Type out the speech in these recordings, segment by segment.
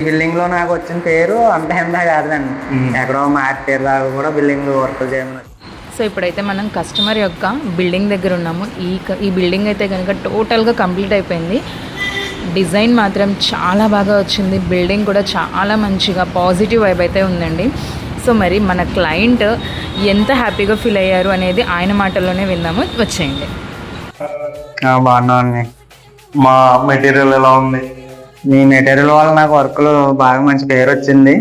Building లో నాకు వచ్చిన పేరు అంత హెందా కాదండి, ఎక్కడో మార్చేరు దాకా కూడా బిల్డింగ్ వర్క్ చేయమని. సో ఇప్పుడైతే మనం కస్టమర్ యొక్క బిల్డింగ్ దగ్గర ఉన్నాము. ఈ బిల్డింగ్ అయితే కనుక టోటల్గా కంప్లీట్ అయిపోయింది. డిజైన్ మాత్రం చాలా బాగా వచ్చింది. బిల్డింగ్ కూడా చాలా మంచిగా పాజిటివ్ వైబ్ అయితే ఉందండి. సో మరి మన క్లయింట్ ఎంత హ్యాపీగా ఫీల్ అయ్యారు అనేది ఆయన మాటల్లోనే విందాము. వచ్చేయండి. బాగున్నాండి. మా మెటీరియల్ ఎలా ఉంది? మీ మెటీరియల్ వల్ల నాకు వర్క్లు బాగా మంచి పేరు వచ్చింది.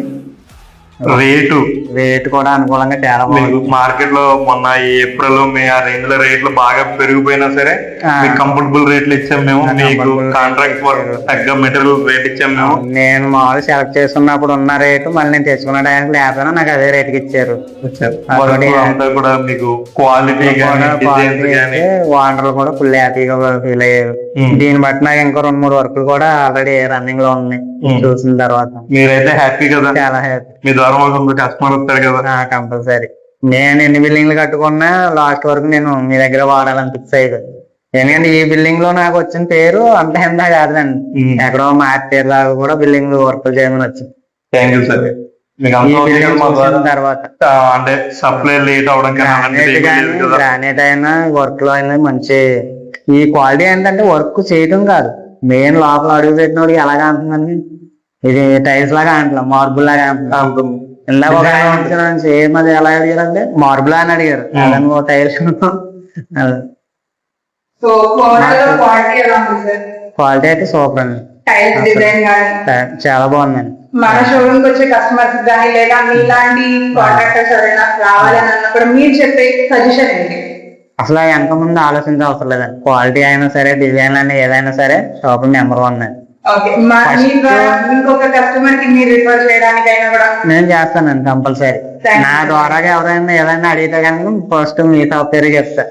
రేటు కూడా అనుకూలంగా చాలా బాగుంది. మార్కెట్ లో మొన్న ఏప్రిల్ మే ఆ రేంజ్ లో రేట్లు బాగా పెరిగిపోయినా సరే మీకు కంఫర్టబుల్ రేట్లు ఇచ్చాం మేము. మీకు కాంట్రాక్ట్ వర్క్ తగ్గ మెటీరియల్ రేట్ ఇచ్చాం మేము. నేను మామూలు సెలెక్ట్ చేసుకున్నప్పుడు ఉన్న రేటు మళ్ళీ నేను తెచ్చుకున్న టైంకి లేకపోయినా నాకు అదే రేటుకి ఇచ్చారు. అంతా కూడా మీకు క్వాలిటీ ఓనర్లు కూడా ఫుల్ హ్యాపీగా ఫీల్ అయ్యారు. దీన్ని బట్టి నాకు ఇంకా 2-3 వర్కులు కూడా ఆల్రెడీ రన్నింగ్ లో ఉన్నాయి చూసిన తర్వాత. మీరైతే హ్యాపీ కదా? చాలా హ్యాపీ. మీ ద్వారా కస్టమర్ వస్తారు కదా? కంపల్సరీ. నేను ఎన్ని బిల్డింగ్లు కట్టుకున్నా లాస్ట్ వరకు నేను మీ దగ్గర వాడాలని ఫిక్స్ అయ్యేది. ఎందుకంటే ఈ బిల్డింగ్ లో నాకు వచ్చిన పేరు అంత హెందా కాదండి, ఎక్కడో మార్చేరు దాకా కూడా బిల్డింగ్ వర్క్ చేయమని వచ్చింది. Thank you sir. తర్వాత అంటే సప్లై లేట్ అవడం గ్రానైట్ అయినా వర్క్ లో అయినా మంచి ఈ క్వాలిటీ ఏంటంటే వర్క్ చేయడం కాదు, మెయిన్ లోపల అడుగు పెట్టినోడికి ఎలాగా అంటుందండి, ఇది టైల్స్ లాగా అంటలేదు, మార్బుల్ లాగా అంటుంది. ఇందాక ఒక సేమ్ అది ఎలా అడిగారంటే మార్బుల్ అని అడిగారు, అదనుకో టైల్స్. క్వాలిటీ అయితే సూపర్ అండి, చాలా బాగుందండి. మన షోరూమ్ కి వచ్చే కస్టమర్స్ కానీ లేదా మీలాంటి కాంట్రాక్టర్స్ ఎవరైనా రావాలని అన్నప్పుడు మీరు చెప్పే సజెషన్ ఏంటి? అసలు వెనక ముందు ఆలోచించే అవసరం లేదండి. క్వాలిటీ అయినా సరే, డిజైన్ అయినా ఏదైనా సరే షాప్ నెంబర్ 1 అండి. ఇంకొక కస్టమర్ కి మీరు రిఫర్ చేయడానికైనా కూడా నేను చేస్తానండి కంపల్సరీ. నా ద్వారా ఎవరైనా ఏదైనా అడిగితే కనుక ఫస్ట్ మీ షాప్ పేరు చెప్తా.